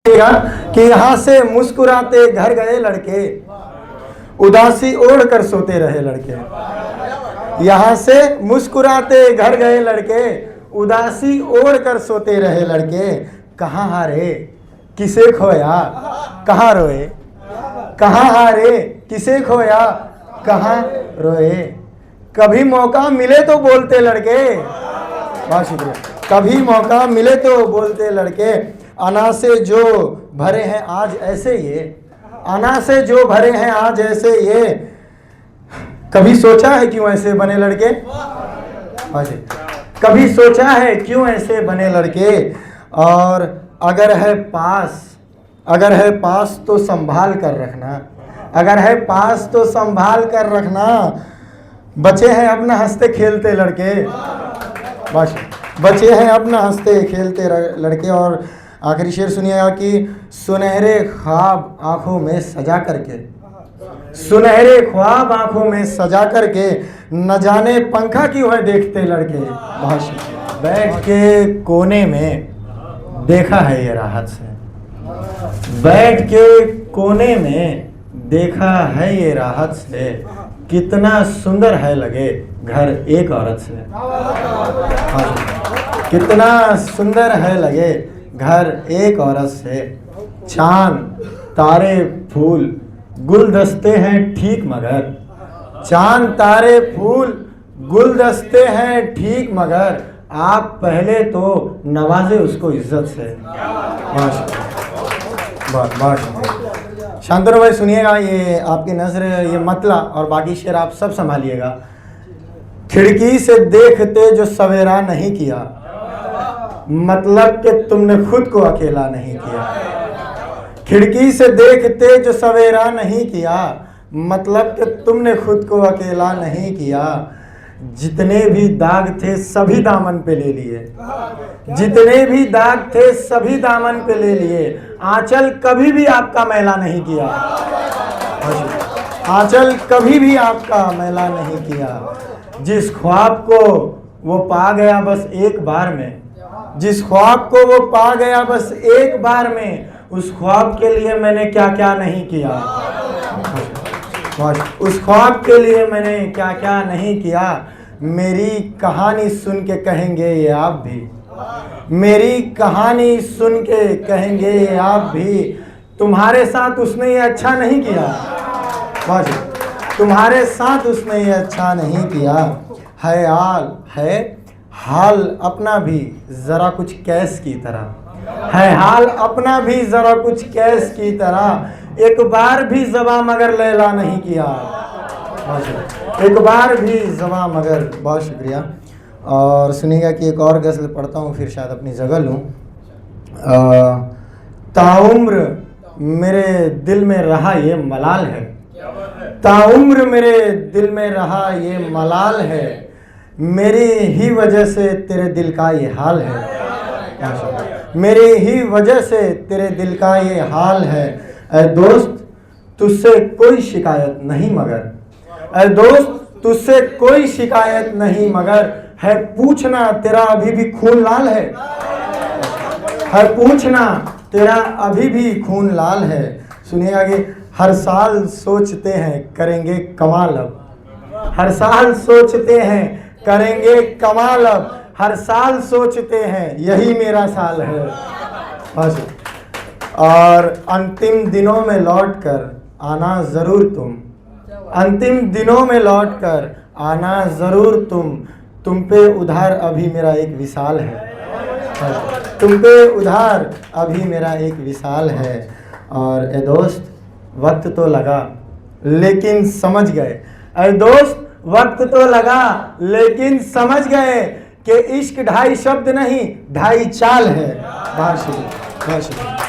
कि यहाँ से मुस्कुराते घर गए लड़के, उदासी ओढ़ कर सोते रहे लड़के। यहाँ से मुस्कुराते घर गए लड़के, उदासी ओढ़ कर सोते रहे लड़के। कहाँ हारे किसे खोया कहाँ रोए, कहाँ हारे किसे खोया कहाँ रोए। कभी मौका मिले तो बोलते लड़के, बहुत शुक्रिया। कभी मौका मिले तो बोलते लड़के, अना से जो भरे हैं आज ऐसे ये, अना से जो भरे हैं आज ऐसे ये। कभी सोचा है क्यों ऐसे बने लड़के, कभी सोचा है क्यों ऐसे बने लड़के। और अगर है पास तो संभाल कर रखना, अगर है पास तो संभाल कर रखना। बचे हैं अपना हंसते खेलते लड़के, बस बचे हैं अपना हंसते खेलते लड़के। और आखिरी शेर सुनिएगा कि सुनहरे ख्वाब आंखों में सजा करके, सुनहरे ख्वाब आंखों में सजा करके, न जाने पंखा क्यों है देखते लड़के। बैठ के कोने में देखा है ये राहत से, बैठ के कोने में देखा है ये राहत से। कितना सुंदर है लगे घर एक औरत से, कितना सुंदर है लगे घर एक औरत से। चांद तारे फूल गुलदस्ते हैं ठीक मगर, चांद तारे फूल गुलदस्ते हैं ठीक मगर। आप पहले तो नवाजे उसको इज्जत से। शांतनु भाई सुनिएगा, ये आपकी नजर, ये मतला और बाकी शेर आप सब संभालिएगा। खिड़की से देखते जो सवेरा नहीं किया, मतलब कि तुमने खुद को अकेला नहीं किया। खिड़की से देखते जो सवेरा नहीं किया, मतलब कि तुमने खुद को अकेला नहीं किया। जितने भी दाग थे सभी दामन पे ले लिए, जितने भी दाग थे सभी दामन पे ले लिए। आंचल कभी भी आपका मैला नहीं किया, आंचल कभी भी आपका मैला नहीं किया। जिस ख्वाब को वो पा गया बस एक बार में, जिस ख्वाब को वो पा गया बस एक बार में, उस ख्वाब के लिए मैंने क्या क्या नहीं किया, उस ख्वाब के लिए मैंने क्या क्या नहीं किया। मेरी कहानी सुन के कहेंगे ये आप भी, मेरी कहानी सुन के कहेंगे ये आप भी। तुम्हारे साथ उसने ये अच्छा नहीं किया, तुम्हारे साथ उसने ये अच्छा नहीं किया। है हाल अपना भी ज़रा कुछ कैस की तरह, है हाल अपना भी ज़रा कुछ कैस की तरह। एक बार भी ज़बा मगर लैला नहीं किया, एक बार भी ज़बा मगर। बहुत शुक्रिया। और सुनिएगा कि एक और गज़ल पढ़ता हूँ, फिर शायद अपनी जगह लूँ। ताउम्र मेरे दिल में रहा ये मलाल है, ताउम्र मेरे दिल में रहा ये मलाल है। मेरी ही वजह से तेरे दिल का ये हाल है, मेरी ही वजह से तेरे दिल का ये हाल है। ऐ दोस्त तुझसे कोई शिकायत नहीं मगर, ऐ दोस्त तुझसे कोई शिकायत नहीं मगर। है पूछना तेरा अभी भी खून लाल है पूछना तेरा अभी भी खून लाल है। सुनिएगा कि हर साल सोचते हैं करेंगे कमाल अब, हर साल सोचते हैं करेंगे कमाल अब। हर साल सोचते हैं यही मेरा साल है। और अंतिम दिनों में लौट कर आना ज़रूर तुम, अंतिम दिनों में लौट कर आना ज़रूर तुम पे उधार अभी मेरा एक विशाल है, तुम पे उधार अभी मेरा एक विशाल है। और ए दोस्त वक्त तो लगा लेकिन समझ गए, ए दोस्त वक्त तो लगा लेकिन समझ गए कि इश्क ढाई शब्द नहीं ढाई चाल है। बहुत शुक्रिया।